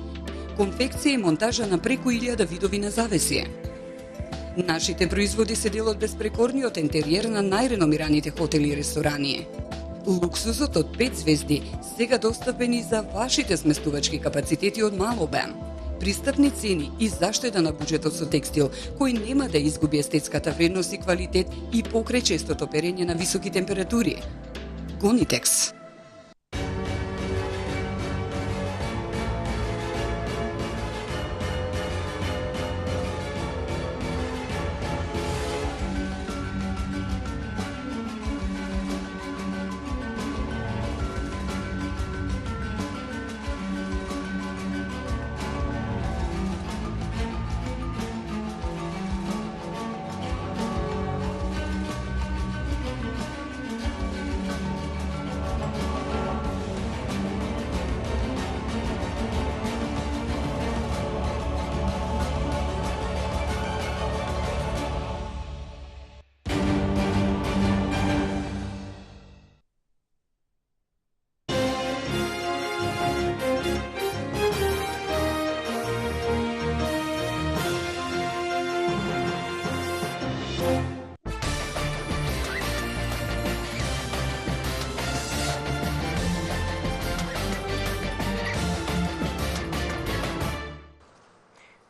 [SPEAKER 9] конфекција и монтажа на преку 1000 видови на завеси. Нашите производи се дел од безпрекорниот ентериер на најреномираните хотели и ресторани. Луксузот од 5 звезди сега достапен и за вашите сместувачки капацитети од мал обем. Пристапни цени и заштеда на буџетот со текстил, кој нема да изгуби естетската вредност и квалитет и покрај честото перење на високи температури. Гонитекс.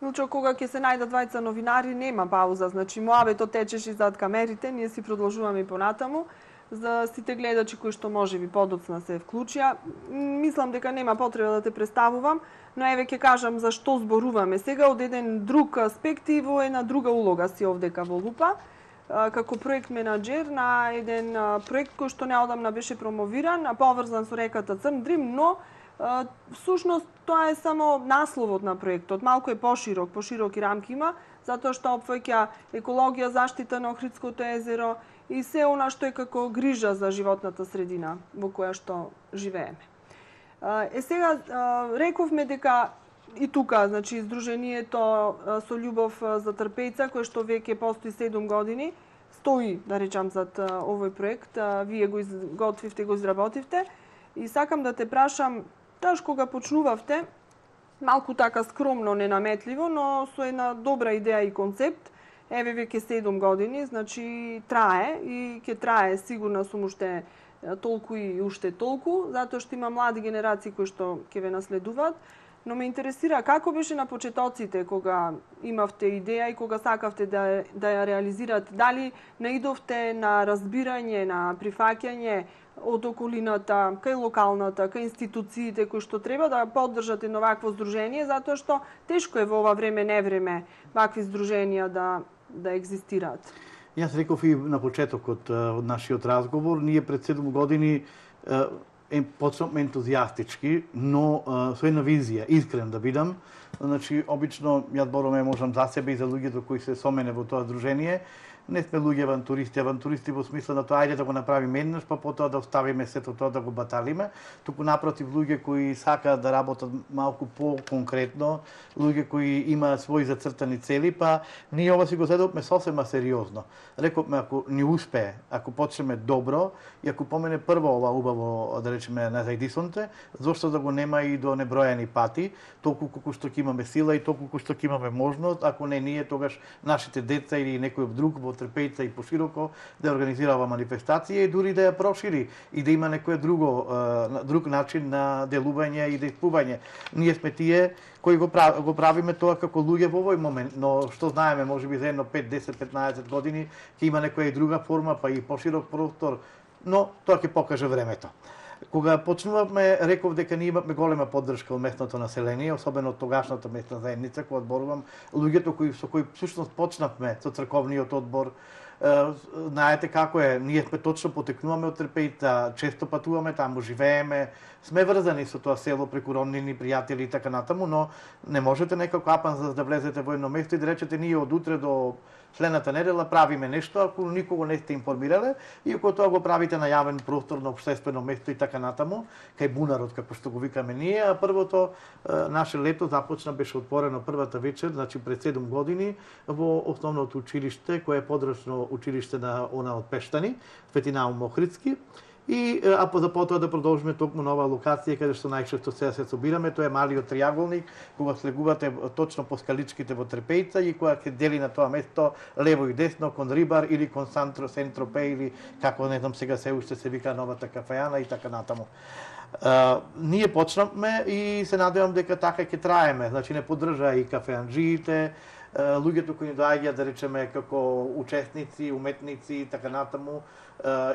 [SPEAKER 1] Милчо, кога ќе се најдат двајца новинари, нема пауза, значи моабетот течеше зад камерите, ние си продолжуваме и понатаму. За сите гледачи кои што може би подоцна се вклучија, мислам дека нема потреба да те представувам, но еве ќе кажам за што зборуваме сега од еден друг аспект и во една друга улога си овдека во Лупа, како проект менаџер на еден проект кој што неодамна беше промовиран, поврзан со реката Црн Дрим, но всушност тоа е само насловот на проектот, малку е пошироки рамки има, затоа што опфаќа екологија, заштита на Охридското езеро и се она што е како грижа за животната средина во која што живееме. Сега рековме дека и тука, значи Сдруженијето со љубов за трпејца, кој што веќе постои 7 години, стои, да речам, зад овој проект, вие го изготвивте, го изработивте и сакам да те прашам, таш кога почнувавте, малку така скромно, ненаметливо, но со една добра идеја и концепт, еве веќе 7 години, значи трае и ќе трае, сигурна сум уште толку и уште толку, затоа што има млади генерации кои што ќе ве наследуваат, но ме интересира како беше на почетоците кога имавте идеја и кога сакавте да ја реализирате, дали наидовте на разбирање, на прифаќање од околината, кај локалната, кај институциите кои што треба да поддржат едно вакво здружение, затоа што тешко е во ова време невреме вакви здруженија да екзистираат.
[SPEAKER 2] Јас реков и на почетокот од нашиот разговор, ние пред 7 години почнавме ентузијастички, но со една визија, искрен да бидам. Значи, обично, јас зборувам можам за себе и за луѓето кои се со мене во тоа здружение. Не сме луѓе авантуристи во смисла на тоа, ајде да го направиме еднаш, па потоа да оставиме сето тоа да го баталиме. Туку напротив, луѓе кои сакаат да работат малку по-конкретно, луѓе кои имаат своји зацртани цели, па ние ова си го зедовме сосема сериозно. Рековме, ако ни успее, ако почнеме добро и ако помене прво ова убаво, да речеме, на зајдисонте, зошто да го нема и до неброени пати, толку колку што ќе имаме сила и толку колку што ќе имаме можност, ако не ние, тогаш нашите деца или некој друг во Трпејца и пошироко да организира ова манифестација и дури да ја прошири и да има некој друг начин на делување и действување. Ние сме тие кои го правиме тоа како луѓе во овој момент, но што знаеме, можеби за едно 5, 10, 15 години ќе има некоја друга форма, па и поширок простор, но тоа ќе покаже времето. Кога почнувавме, реков дека ние имаме голема поддршка од местното население, особено од тогашната местна заедница, кога одборувам луѓето со кои всушност почнавме со црковниот одбор. Знаете како е, ние сме точно потекнуваме од Трпејца, често патуваме таму, живееме, сме врзани со тоа село преку роднини, пријатели и така натаму, но не можете некако апан да влезете во едно место и да речете ние од утре до следната недела правиме нешто, ако никого не сте информирале и ако тоа го правите на јавен простор, на општествено место и така натаму, кај бунарот, како што го викаме ние, а првото наше лето започна, беше отворено првата вечер, значи пред 7 години, во основното училиште, кое е подрачно училиште на она од Пештани, Свети Наум Охридски. И за потоа да продолжиме токму на оваа локација каде што најчесто сега се собираме, тоа е малиот триаголник, кога слегувате точно по скаличките во Трпејца и кога ќе дели на тоа место лево и десно кон Рибар или кон Сен-Тропе или како не знам сега се уште се вика новата кафејана и така натаму. Ние почнавме и се надевам дека така ќе траеме, значи не поддржаа и кафеанџиите, луѓето кои ни доаѓаат, да речеме, како учесници, уметници и така натаму,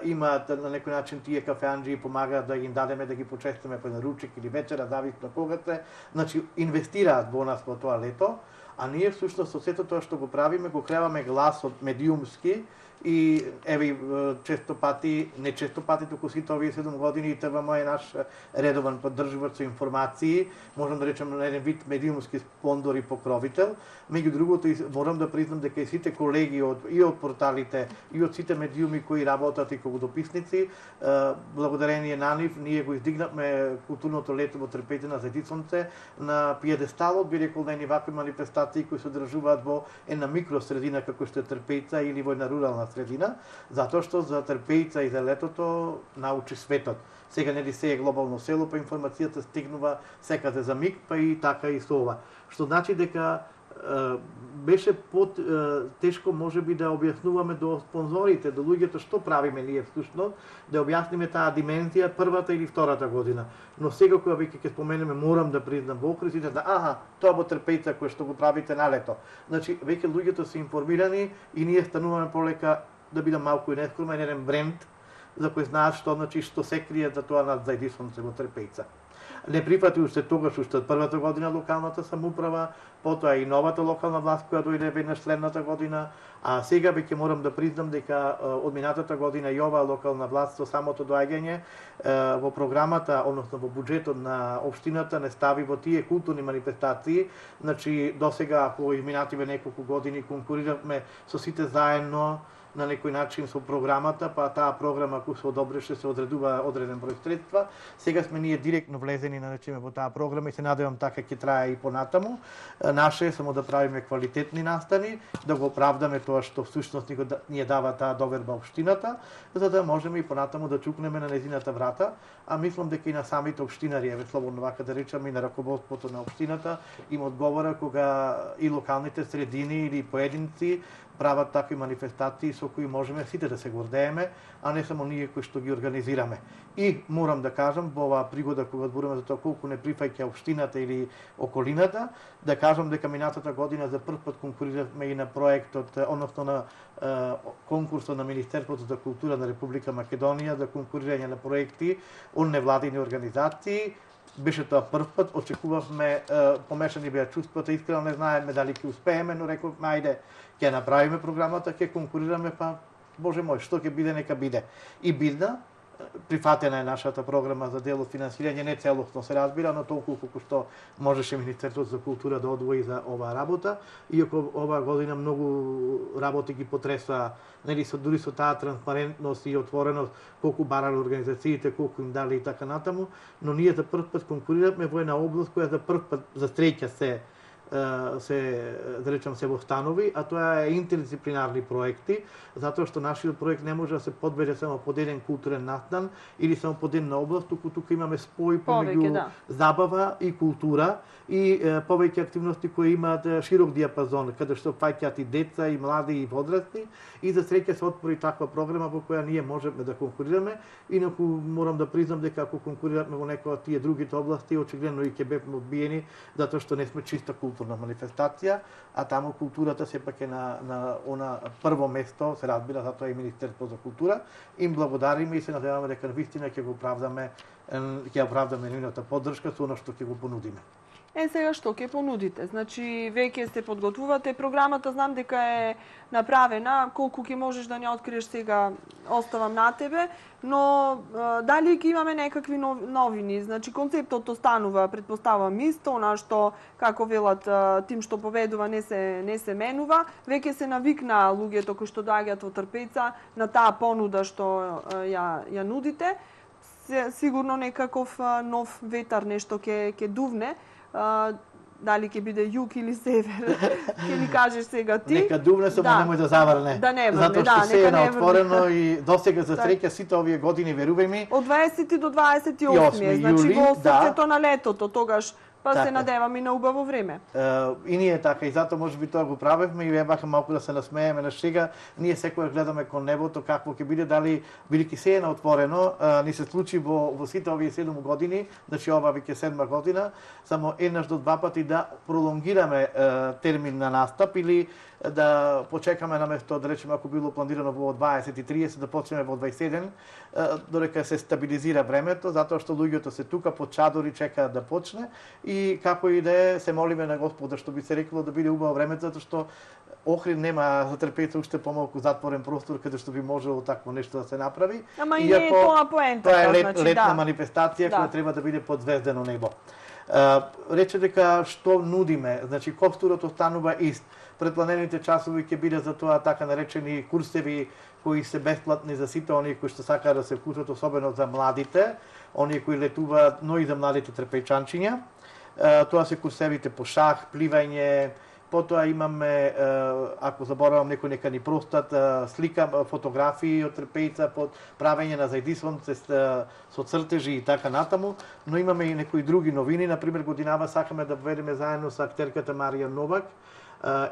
[SPEAKER 2] имаат на некој начин тие кафеанџии помагаат да им дадеме да ги почестиме по ручек или вечера, зависно кога се, значи инвестираат во нас во тоа лето, а ние всушност со сето тоа што го правиме го креаваме гласот медиумски и еве често пати, не често пати, туку сите овие 7 години и ТВМ е наш редован поддржувач со информации, можам да речем на еден вид медиумски спонзор и покровител. Меѓу другото, морам да признам дека и сите колеги и од порталите, и од сите медиуми кои работат и како дописници, благодарение на нив, ние го издигнавме културното лето во Трпејца на зајдисонце на пиедесталот, би рекол на едни вакви манифестации кои се одржуваат во една микросредина како што е Трпејца или во една рурална средина, затоа што за Трпејца и за летото научи светот. Сега нели се е глобално село, па информацијата стигнува секаде за миг, па и така и со ова. Што значи дека беше тешко можеби да објаснуваме до спонзорите, до луѓето што правиме ние всушност, да објасниме таа димензија првата или втората година. Но сега кога веќе ќе споменеме, морам да признам во Охридите да тоа во Трпејца кој што го правите на лето. Значи веќе луѓето се информирани и ние стануваме полека да бидам малку и нескромен еден бренд за кој знаат што значи што се крие за тоа на зајдисонце во Трпејца. Не прифати уште тогаш, уште од првата година локалната самоуправа, потоа и новата локална власт која дојде веднаш следната година, а сега веќе морам да признам дека од минатата година и оваа локална власт со самото доаѓање во програмата, односно во буџетот на општината не стави во тие културни манифестации, значи досега ако изминативе неколку години конкуриравме со сите заедно на некој начин со програмата, па таа програма која се одобреше се одредува одреден број средства. Сега сме ние директно влезени на речеме во таа програма и се надевам така ќе трае и понатаму. Наше е само да правиме квалитетни настани, да го оправдаме тоа што всушност ни ја дава таа доверба општината, за да можеме и понатаму да чукнеме на незината врата, а мислам дека и на самите општинари, еве слободно вака да речеме, и на раководството на општината им одговора кога и локалните средини или поединци прават такви манифестации со кои можеме сите да се гордееме, а не само ние кои што ги организираме. И морам да кажам, во оваа пригода кога зборуваме за тоа колку не прифаќа општината или околината, да кажам дека минатата година за прв пат конкуриравме и на проектот, односно на конкурсот на Министерството за култура на Република Македонија за конкурирање на проекти од невладини организации. Беше тоа прв пат, очекувавме, помешани беа чувствата, искрено не знаеме дали ќе успееме, но рековме, ајде, ќе направиме програмата, ќе конкурираме, па, Боже мој, што ќе биде, нека биде. И бидна, прифатена е нашата програма за дело финансирање, не целосно се разбира, но толку колку што можеше Министерството за култура да одвои за оваа работа, иако оваа година многу работи ги потреса, нели дури со таа транспарентност и отвореност, колку барале организациите, колку им дали и така натаму, но ние за прв пат конкуриравме во една област која за прв пат за среќа да речем се востанови, а тоа е интердисциплинарни проекти, затоа што нашиот проект не може да се подведе само под еден културен настан или само под една област, туку имаме спој помеѓу забава и култура и повеќе активности кои имаат широк диапазон, каде што фаќаат и деца, и млади, и возрастни, и за среќа се отвори таква програма во која ние можеме да конкурираме, инаку морам да признам дека ако конкурираме во некоја од тие другите области, очигледно и ќе бевме одбиени, затоа што не сме чиста културна манифестација, а таму културата сепак е на она прво место, се разбира, затоа и Министерство за култура. Им благодариме и се надеваме дека навистина ќе оправдаме нивната поддршка со она што ќе го понудиме.
[SPEAKER 1] Сега што ќе понудите? Значи, веќе се подготвувате, програмата знам дека е направена, колку ќе можеш да не откриеш сега, оставам на тебе, но дали ќе имаме некакви новини? Значи, концептот останува, предпоставам исто, она што, како велат, тим што победува не се менува, веќе се навикна луѓето кои што доаѓаат во Трпеца на таа понуда што ја нудите. Сигурно некаков нов ветар, нешто ќе дувне. Дали ќе биде југ или север, ќе ни кажеш сега ти.
[SPEAKER 2] Нека дувне, само немој да заврне.
[SPEAKER 1] Да не врне,
[SPEAKER 2] затоа што се е на отворено и досега за среќа сите овие години, верувај ми.
[SPEAKER 1] Од 20 до 28, значи во срцето на летото, тогаш па се надевам и на убаво време.
[SPEAKER 2] И ние така, и затоа можеби тоа го правевме и баха малку да се насмееме на шега. Ние секој гледаме кон небото какво ќе биде, дали бидејќи се е на отворено, ни се случи во сите овие 7 години, значи ова веќе 7 година, само еднаш до два пати да пролонгираме термин на настап или да почекаме наместо, да речеме, ако било планирано во 20:30, да почнеме во 27, додека се стабилизира времето, затоа што луѓето се тука под чадори чекаат да почне и како и да е, се молиме на Господа што би се рекло да биде убаво времето, затоа што Охрид нема за Трпеца уште помалку затворен простор каде што би можело такво нешто да се направи.
[SPEAKER 1] Ама и не е тоа поентата,
[SPEAKER 2] тоа е летна манифестација која треба да биде под звездено небо. Рече дека што нудиме, значи костурот останува ист. Предпланените часови ќе биде за тоа така наречени курсеви кои се бесплатни за сите оние кои што сакаат да се вклучат, особено за младите, оние кои летуваат, но и за младите трпејчанчиња. Тоа се курсевите по шах, пливање, потоа имаме, ако заборавам некој нека ни простат, слика, фотографии од Трпејца, под правење на зајдисонце со цртежи и така натаму, но имаме и некои други новини, например годинава сакаме да введеме заедно со актерката Марија Новак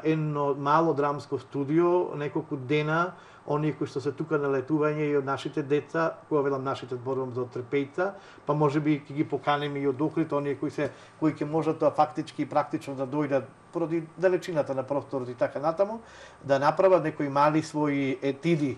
[SPEAKER 2] едно мало драмско студио, неколку дена, оние кои што се тука на летување и од нашите деца, кога велам нашите, зборувам за Трпејца, па можеби ќе ги поканеме и од Охрид, оние кои ќе можат тоа фактички и практично да дојдат поради далечината на просторот и така натаму, да направат некои мали своји етиди,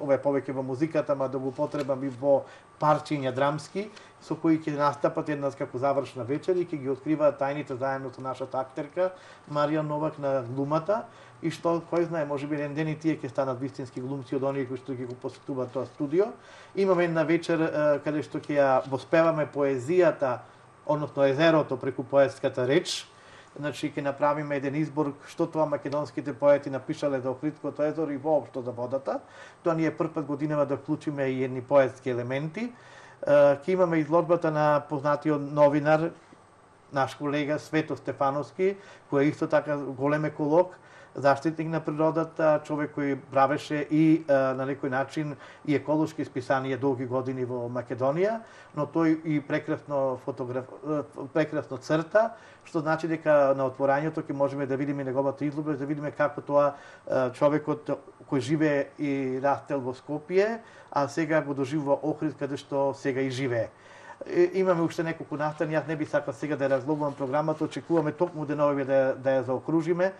[SPEAKER 2] ова е повеќе во музиката, ма да го потребам и во парчиња драмски, со кои ќе настапат еднаш како завршна вечер и ќе ги откриваат тајните заедно со нашата актерка Марија Новак на глумата, и што, кој знае, можеби еден ден и тие ќе станат вистински глумци од оние кои што ги го посетуваат тоа студио. Имаме една вечер каде што ќе ја воспеваме поезијата, односно езерото преку поетската реч. Значи ќе направиме еден избор што тоа македонските поети напишале за Охридското езеро и воопшто за водата. Тоа ни е прв пат годинава да вклучиме и едни поетски елементи. Ќе имаме изложбата на познатиот новинар, наш колега Свето Стефановски, кој е исто така голем еколог, заштитник на природата, човек кој правеше и на некој начин и еколошки списанија долги години во Македонија, но тој и прекрасно црта, што значи дека на отворањето ќе можеме да видиме неговата изложба, да видиме како тоа човекот кој живее и растел во Скопје, а сега го доживува Охрид каде што сега и живее. Имаме уште неколку настани, јас не би сакал сега да ја разглобувам програмата, очекуваме токму деновиве да ја заокружиме.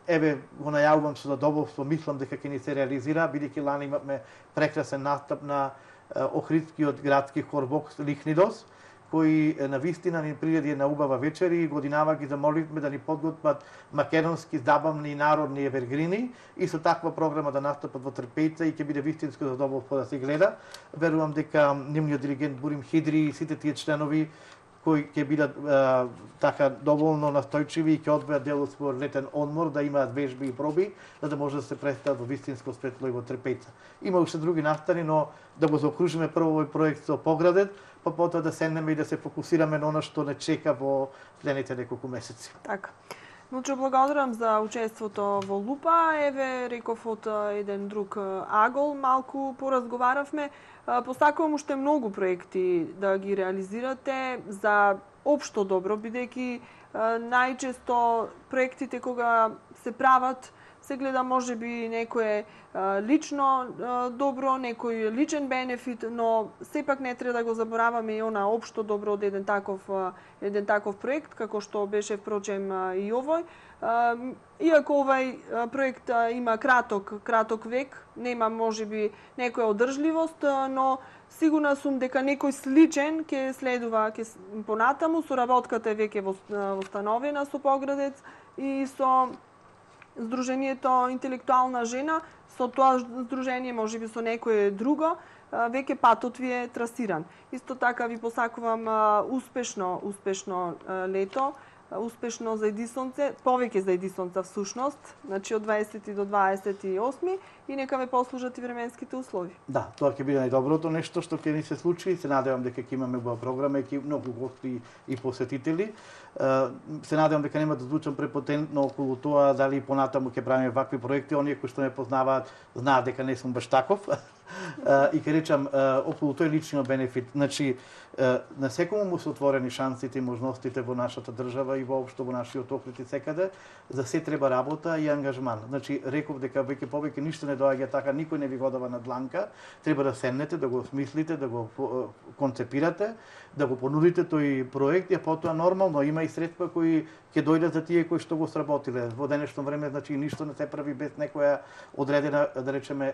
[SPEAKER 2] Еве, го најавувам со задоволство, мислам дека ќе ни се реализира, бидејќи лани имавме прекрасен настап на Охридскиот градски хор Вокс Лихнидос, кои на вистина ни приреди една убава вечер и годинава ги замоливме да ни подготват македонски забавни и народни евергрини и со таква програма да настапат во Трпејца и ќе биде вистинско задоволство да се гледа. Верувам дека нивниот диригент Бурим Хидри и сите тие членови кои ќе бидат така доволно настојчиви и ќе одвојат дел од својот летен одмор, да имаат вежби и проби, за да може да се представат во вистинско светло и во Трпејца. Има уште други настани, но да го заокружиме прво овој проект со Поградет, па потоа да седнеме и да се фокусираме на она што не чека во следните неколку месеци.
[SPEAKER 1] Така. Милчо, благодарам за учеството во Лупа. Еве, реков од еден друг агол, малку поразговаравме. Посакувам уште многу проекти да ги реализирате за општо добро, бидејќи најчесто проектите кога се прават се гледа можеби некое лично добро, некој личен бенефит, но сепак не треба да го забораваме и она општо добро од еден таков проект, како што беше впрочем и овој. Иако овај проект има краток век, нема можеби некоја одржливост, но сигурна сум дека некој сличен ќе следува понатаму. Соработката е веќе востановена со Поградец и со Сдруженијето Интелектуална жена, со тоа сдружение, можеби со некое друго, веќе патот ви е трасиран. Исто така ви посакувам успешно лето, успешно за Едисонце, повеќе за Едисонца всушност, значи од 20 до 28 и нека ве послужат и временските услови.
[SPEAKER 2] Да, тоа ќе биде најдоброто нешто што ќе ни се случи. Се надевам дека ќе имаме убава програма и ќе многу гости и посетители. Се надевам дека нема да звучам препотентно околу тоа дали понатаму ќе правиме вакви проекти. Оние кои што ме познаваат знаат дека не сум баш таков. И ќе речам околу тој личниот бенефит. Значи, на секому му се отворени шансите и можностите во нашата држава и воопшто во нашиот Охрид и секаде. За се треба работа и ангажман. Значи, реков дека веќе повеќе ништо не доаѓа така, никој не ви го дава на дланка. Треба да седнете, да го осмислите, да го концепирате, да го понудите тој проект, и потоа нормално има и средства кои ќе дојдат за тие кои што го сработиле. Во денешно време, значи, ништо не се прави без некоја одредена, да речеме,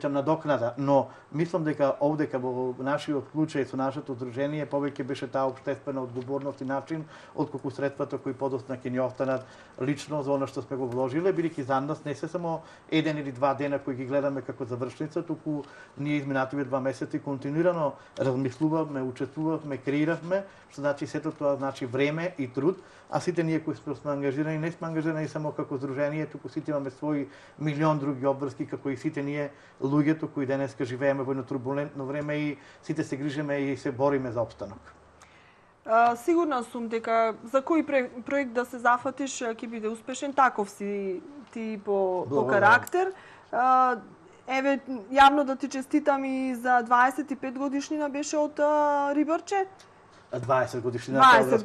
[SPEAKER 2] надокнада, но мислам дека овдека во нашиот случај со нашето здружение повеќе беше таа општествена одговорност и начин отколку средствата кои подоцна ќе ни останат лично за она што сме го вложиле, бидејќи за нас не се само еден или два дена кои ги гледаме како завршница, туку ние изминативите 2 месеци континуирано размислувавме, учествувавме, креиравме, што значи сето тоа значи време и труд, а сите ние кои сме ангажирани не сме ангажирани само како здружение, туку сите имаме своји милион други обврски како и сите ние луѓето кои денеска живееме во едно турбулентно време и сите се грижиме и се бориме за опстанок.
[SPEAKER 1] Сигурна сум дека за кој проект да се зафатиш ќе биде успешен, таков си ти по карактер. Еве, јавно да ти честитам и за 25 годишнина беше од Рибарче.
[SPEAKER 2] 20 годишнина,
[SPEAKER 1] ајде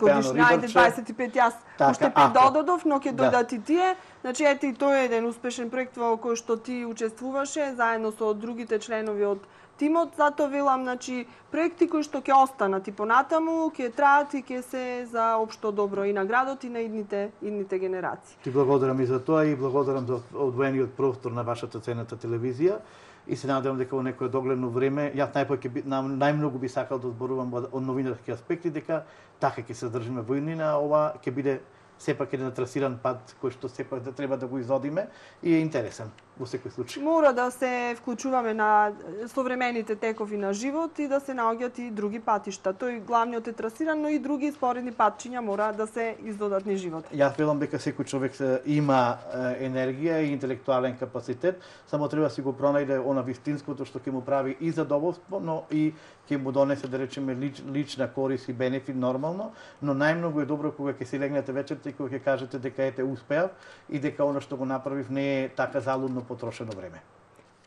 [SPEAKER 1] 25, јас уште 5 додадов, но ќе дојдат и тие. Значи, ете и тој е еден успешен проект во кој што ти учествуваше, заедно со другите членови од тимот. Затоа велам, значи, проекти кои што ќе останат и понатаму, ќе траат и ќе се за општо добро и на градот и на идните генерации.
[SPEAKER 2] Ти благодарам и за тоа и благодарам за одвоениот простор на вашата ценната телевизија. И се надевам дека во некое догледно време, јас најмногу би сакал да зборувам од новинарски аспекти, дека така ќе се држиме во иднина, ова ќе биде сепак еден трасиран пат кој што сепак да треба да го изодиме и е интересен. во секој случај.
[SPEAKER 1] Мора да се вклучуваме на современите текови на живот и да се наоѓаат и други патишта. Тој главниот е трасиран, но и други споредни патчиња мора да се издодат низ живот.
[SPEAKER 2] Јас велам дека секој човек има енергија и интелектуален капацитет, само треба да си го пронајде она вистинското што ќе му прави и задоволство, но и ќе му донесе, да речеме, лична корис и бенефит нормално, но најмногу е добро кога ќе се легнете вечерта и кога ќе кажете дека ете успеав и дека она што го направив не е така залудно потрошено време.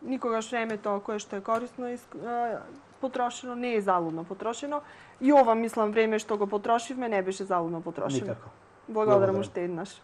[SPEAKER 1] Никогаш времето кое што е корисно потрошено не е залудно потрошено. И ова, мислам, време што го потрошивме не беше залудно потрошено.
[SPEAKER 2] Никако.
[SPEAKER 1] Благодарам уште еднаш.